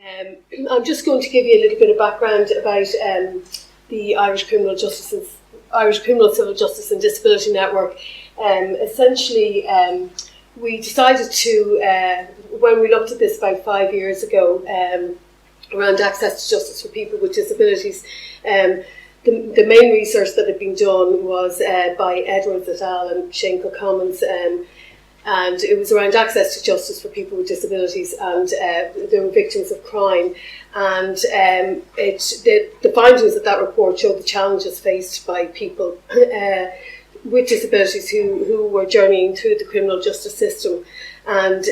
I'm just going to give you a little bit of background about the Irish Criminal Civil Justice and Disability Network. Essentially, we decided to, when we looked at this about 5 years ago, around access to justice for people with disabilities, the main research that had been done was by Edwards et al. And Shane Commons, and it was around access to justice for people with disabilities, and they were victims of crime. And the findings of that report showed the challenges faced by people with disabilities who were journeying through the criminal justice system, and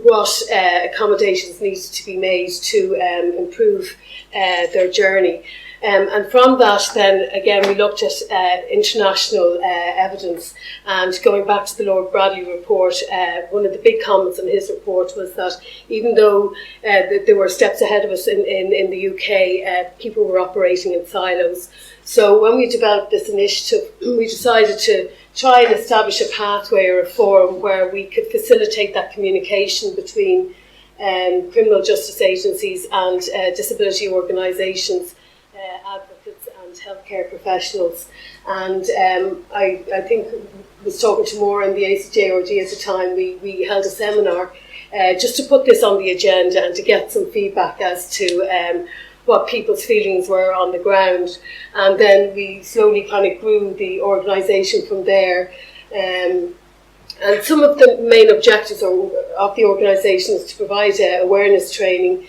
what accommodations needed to be made to improve their journey. And from that, then again, we looked at international evidence. And going back to the Lord Bradley report, one of the big comments in his report was that even though there were steps ahead of us in the UK, people were operating in silos. So when we developed this initiative, we decided to try and establish a pathway or a forum where we could facilitate that communication between criminal justice agencies and disability organisations, advocates and healthcare professionals. And I think I was talking to Maura in the ACJRD at the time. We held a seminar just to put this on the agenda and to get some feedback as to what people's feelings were on the ground. And then we slowly kind of grew the organisation from there. And some of the main objectives of the organisation is to provide awareness training,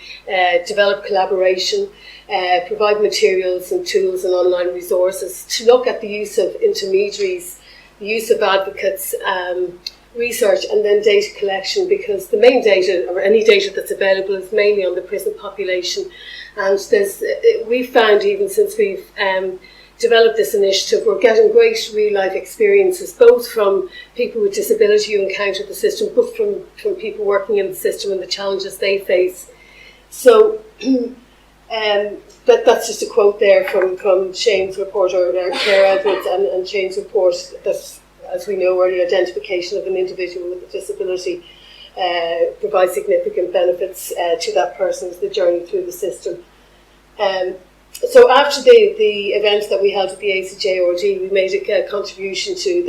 develop collaboration, provide materials and tools and online resources, to look at the use of intermediaries, the use of advocates, research, and then data collection, because the main data, or any data that's available, is mainly on the prison population. And we found, even since we've developed this initiative, we're getting great real-life experiences, both from people with disability who encounter the system, but from people working in the system and the challenges they face. So that's just a quote there from Shane's report, or Claire Edwards and Shane's report, that, as we know, early identification of an individual with a disability provides significant benefits to that person as they journey through the system. So after the events that we held at the ACJRD, we made a contribution to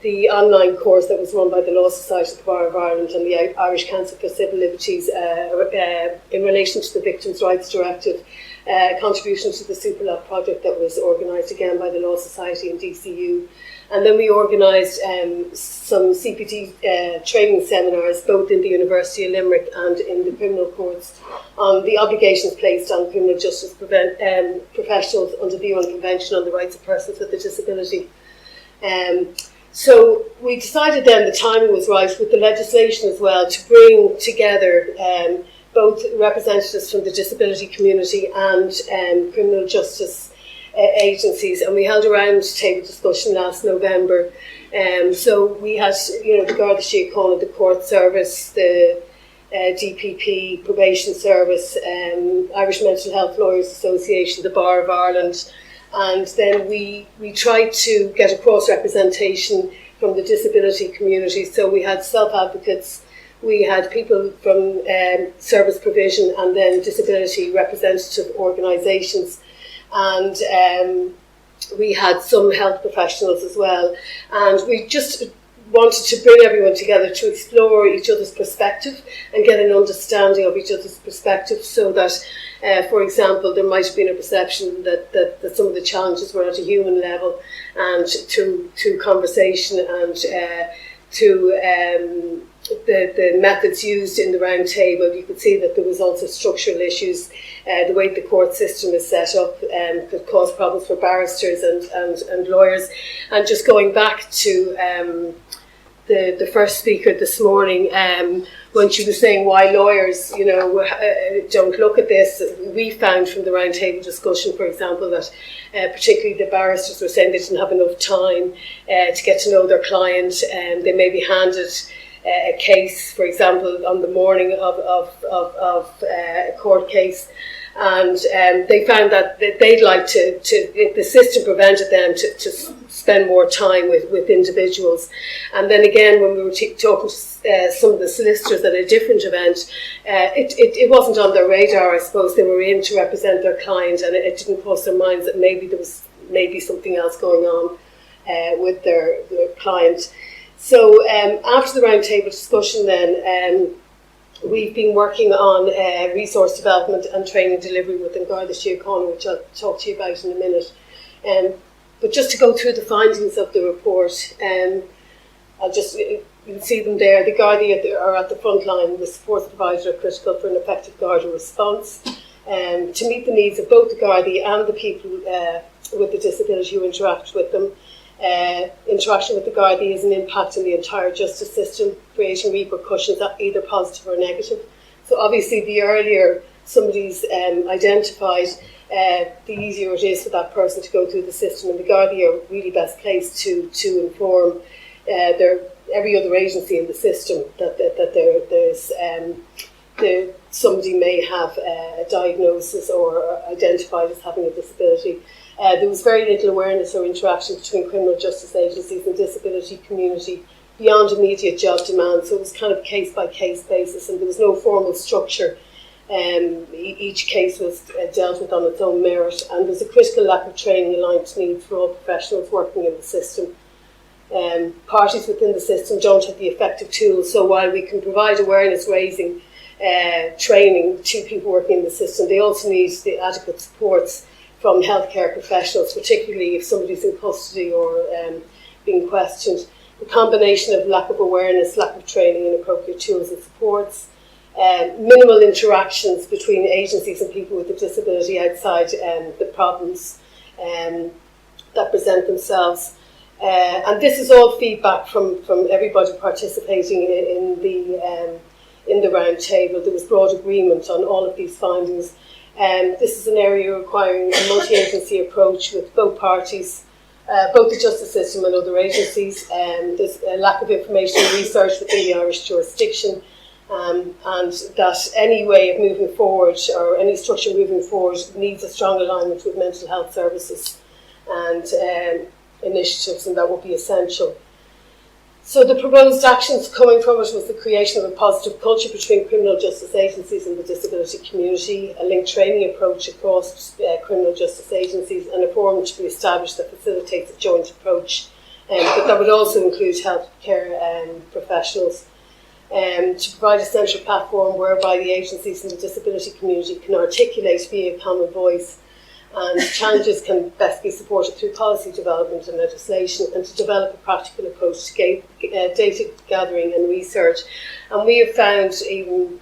the online course that was run by the Law Society of the Bar of Ireland and the Irish Council for Civil Liberties in relation to the Victims' Rights Directive, contribution to the Superlab project that was organised again by the Law Society and DCU. And then we organised some CPD training seminars, both in the University of Limerick and in the criminal courts, on the obligations placed on criminal justice professionals under the UN Convention on the Rights of Persons with a Disability. So we decided then the timing was right, with the legislation as well, to bring together both representatives from the disability community and criminal justice agencies, and we held a round table discussion last November. So we had, the Garda Síochána, the Court Service, the DPP, Probation Service, Irish Mental Health Lawyers Association, the Bar of Ireland, and then we tried to get a cross-representation from the disability community. So we had self-advocates, we had people from service provision, and then disability representative organisations. And we had some health professionals as well. And we just wanted to bring everyone together to explore each other's perspective and get an understanding of each other's perspective, so that, for example, there might have been a perception that some of the challenges were at a human level, and to conversation and to the methods used in the round table, you could see that there was also structural issues. The way the court system is set up could cause problems for barristers and lawyers. And just going back to the first speaker this morning, when she was saying why lawyers, don't look at this, we found from the round table discussion, for example, that particularly the barristers were saying they didn't have enough time to get to know their client, and they may be handed a case, for example, on the morning of a court case, and they found that they'd like the system prevented them to spend more time with individuals. And then again, when we were talking to some of the solicitors at a different event, it wasn't on their radar. I suppose they were in to represent their client, and it didn't cross their minds that maybe there was something else going on with their client. So after the roundtable discussion then, we've been working on resource development and training delivery within Garda Síochána, which I'll talk to you about in a minute. But just to go through the findings of the report, I'll just, you can see them there. The Gardaí are at the front line. The support providers are critical for an effective Garda response. To meet the needs of both the Gardaí and the people with the disability who interact with them. Interaction with the Gardaí has an impact on the entire justice system, creating repercussions, either positive or negative. So obviously the earlier somebody's identified, the easier it is for that person to go through the system, and the Gardaí are really best placed to inform every other agency in the system that somebody may have a diagnosis or identified as having a disability. There was very little awareness or interaction between criminal justice agencies and disability community beyond immediate job demand, so it was kind of case-by-case basis, and there was no formal structure. Each case was dealt with on its own merit, and there's a critical lack of training aligned to needs for all professionals working in the system. Parties within the system don't have the effective tools, so while we can provide awareness-raising training to people working in the system, they also need the adequate supports from healthcare professionals, particularly if somebody's in custody or being questioned. The combination of lack of awareness, lack of training, inappropriate tools and supports, minimal interactions between agencies and people with a disability outside the problems that present themselves. And this is all feedback from everybody participating in the round table. There was broad agreement on all of these findings. This is an area requiring a multi-agency approach with both parties, both the justice system and other agencies. There's a lack of information and research within the Irish jurisdiction, and that any way of moving forward or any structure moving forward needs a strong alignment with mental health services and initiatives, and that will be essential. So the proposed actions coming from it was the creation of a positive culture between criminal justice agencies and the disability community, a linked training approach across criminal justice agencies, and a forum to be established that facilitates a joint approach, but that would also include healthcare professionals, to provide a central platform whereby the agencies and the disability community can articulate via a common voice, and challenges can best be supported through policy development and legislation, and to develop a practical approach to data gathering and research. And we have found, even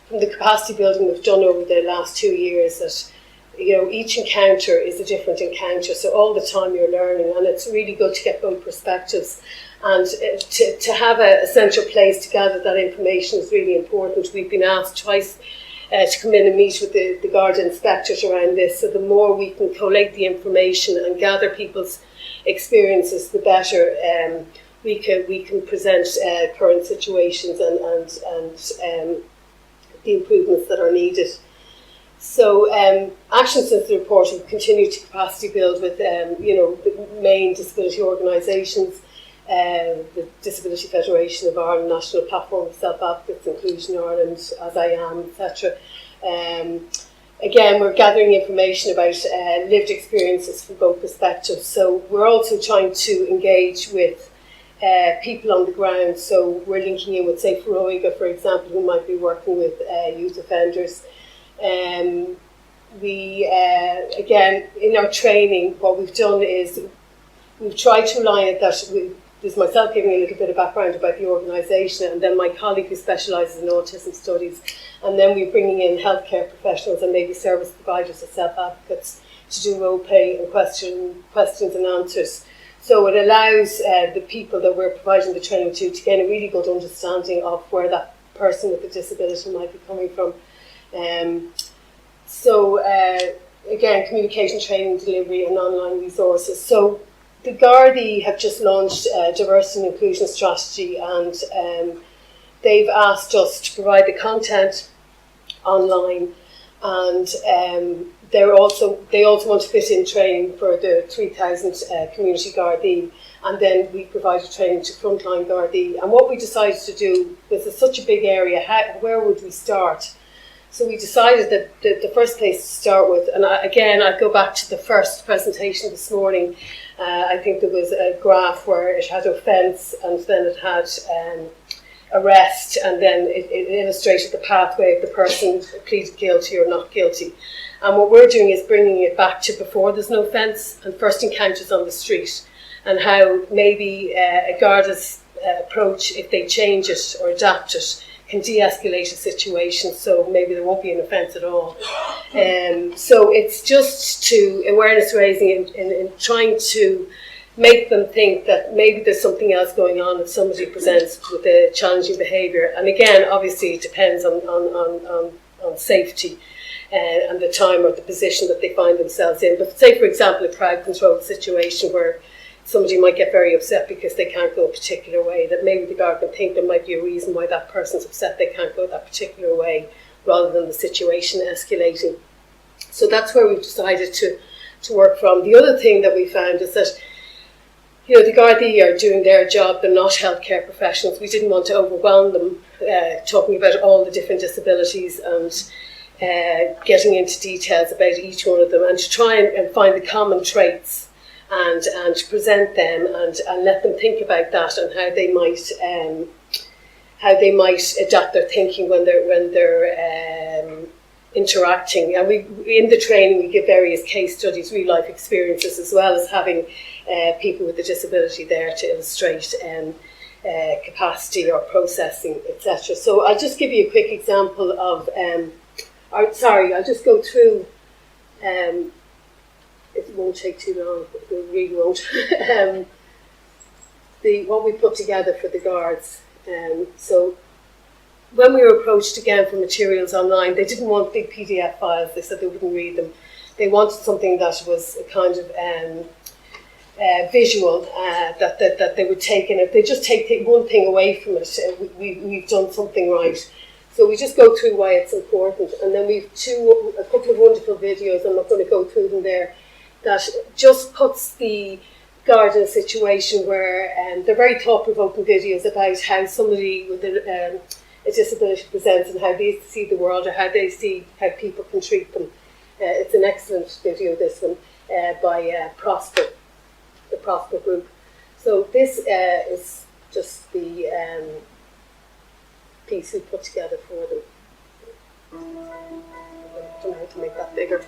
from the capacity building we've done over the last 2 years, that each encounter is a different encounter, so all the time you're learning, and it's really good to get both perspectives. And to have a central place to gather that information is really important. We've been asked twice to come in and meet with the Garda inspectors around this. So the more we can collate the information and gather people's experiences, the better we can present current situations and the improvements that are needed. So actions since the report have continued to capacity build with the main disability organisations, the Disability Federation of Ireland, National Platform of Self-Advocates, Inclusion Ireland, As I Am, etc. Again, we're gathering information about lived experiences from both perspectives. So we're also trying to engage with people on the ground. So we're linking in with, say, FIONA, for example, who might be working with youth offenders. Again, in our training, what we've done is we've tried to align it that there's myself giving a little bit of background about the organisation, and then my colleague who specialises in autism studies, and then we're bringing in healthcare professionals and maybe service providers or self-advocates to do role play and questions and answers. So it allows the people that we're providing the training to gain a really good understanding of where that person with a disability might be coming from. Again, communication, training, delivery and online resources. So the Gardaí have just launched a diversity and inclusion strategy, and they've asked us to provide the content online and they also want to fit in training for the 3,000 community Gardaí, and then we provided training to frontline Gardaí. And what we decided to do was, it's such a big area, where would we start? So we decided that the first place to start with, and I go back to the first presentation this morning. I think there was a graph where it had offence, and then it had arrest, and then it illustrated the pathway of the person pleaded guilty or not guilty. And what we're doing is bringing it back to before there's no offence and first encounters on the street, and how maybe a Garda's approach, if they change it or adapt it, can de-escalate a situation, so maybe there won't be an offence at all. So it's just to awareness raising and trying to make them think that maybe there's something else going on if somebody presents with a challenging behaviour. And again, obviously it depends on safety and the time or the position that they find themselves in. But say, for example, a crowd control situation where somebody might get very upset because they can't go a particular way, that maybe the guard can think there might be a reason why that person's upset they can't go that particular way, rather than the situation escalating. So that's where we've decided to work from. The other thing that we found is that, you know, the Gardaí are doing their job, they're not healthcare professionals. We didn't want to overwhelm them talking about all the different disabilities and getting into details about each one of them, and to try and find the common traits and to present them and let them think about that, and how they might adapt their thinking when they're interacting. And we, in the training, we give various case studies, real life experiences, as well as having people with a disability there to illustrate capacity or processing, etc. So I'll just give you a quick example of. I'll just go through. It won't take too long. It really won't. What we put together for the guards. So when we were approached again for materials online, they didn't want big PDF files. They said they wouldn't read them. They wanted something that was a kind of visual that they would take in. If they just take one thing away from it, we've done something right. So we just go through why it's important, and then we've a couple of wonderful videos. I'm not going to go through them there. That just puts the guard in a situation where they're very thought-provoking videos about how somebody with a disability presents and how they see the world, or how they see how people can treat them. It's an excellent video, this one, by Prosper, the Prosper group. So this is just the piece we put together for them. I don't know how to make that bigger.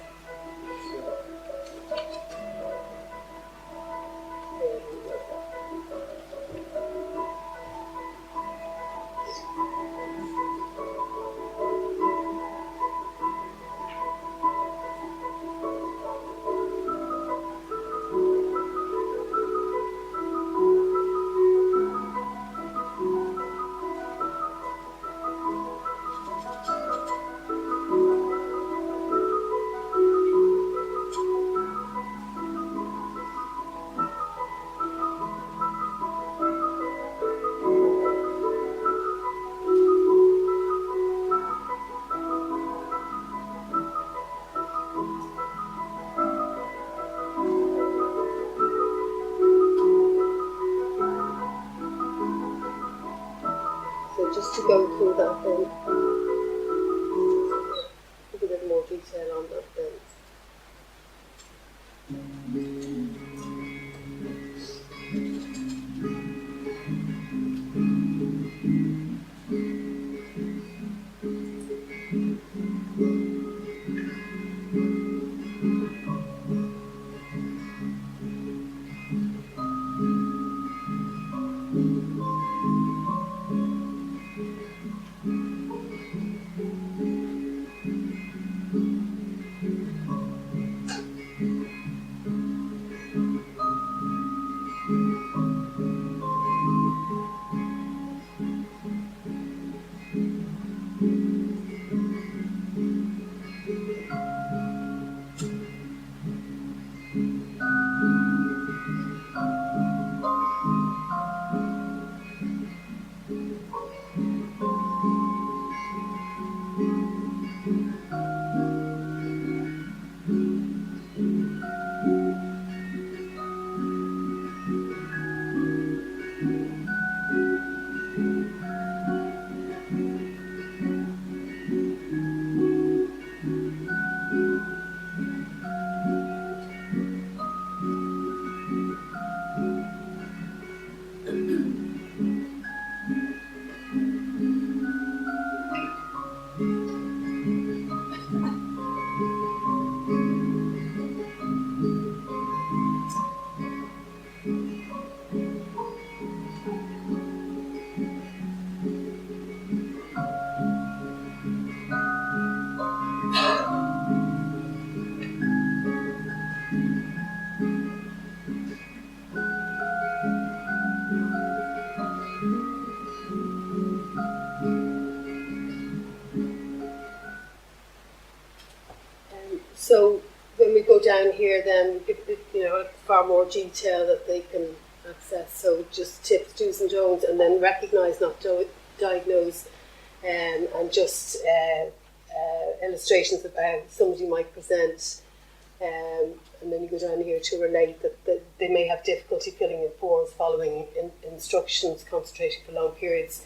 So when we go down here, then far more detail that they can access. So just tips, do's and don'ts, and then recognise, not diagnose, and just illustrations of how somebody might present. And then you go down here to relate that they may have difficulty filling in forms, following instructions, concentrating for long periods.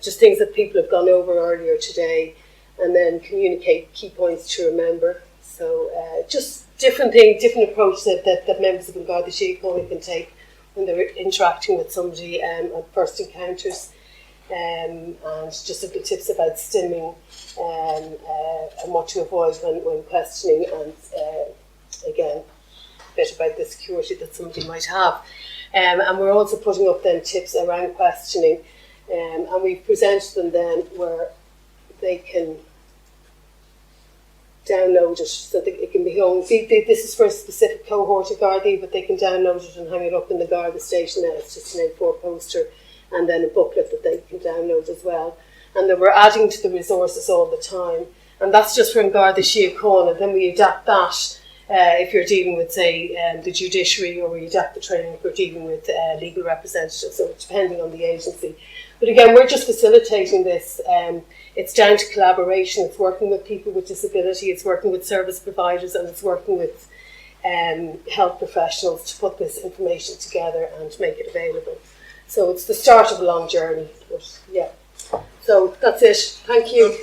Just things that people have gone over earlier today, and then communicate key points to remember. So just different things, different approaches that members of Garda Síochána can take when they're interacting with somebody at first encounters. And just little tips about stimming and what to avoid when questioning, and again, a bit about the security that somebody might have. And we're also putting up then tips around questioning, and we've presented them then where they can download it so that it can be hung. See, this is for a specific cohort of Gardaí, but they can download it and hang it up in the Garda station. Then it's just an A4 poster, and then a booklet that they can download as well. And then we're adding to the resources all the time, and that's just from Garda Síochána. Then we adapt that if you're dealing with, say, the judiciary, or we adapt the training if we're dealing with legal representatives, so depending on the agency. But again, we're just facilitating this. It's down to collaboration. It's working with people with disability, it's working with service providers, and it's working with health professionals to put this information together and make it available. So it's the start of a long journey. But yeah, so that's it. Thank you.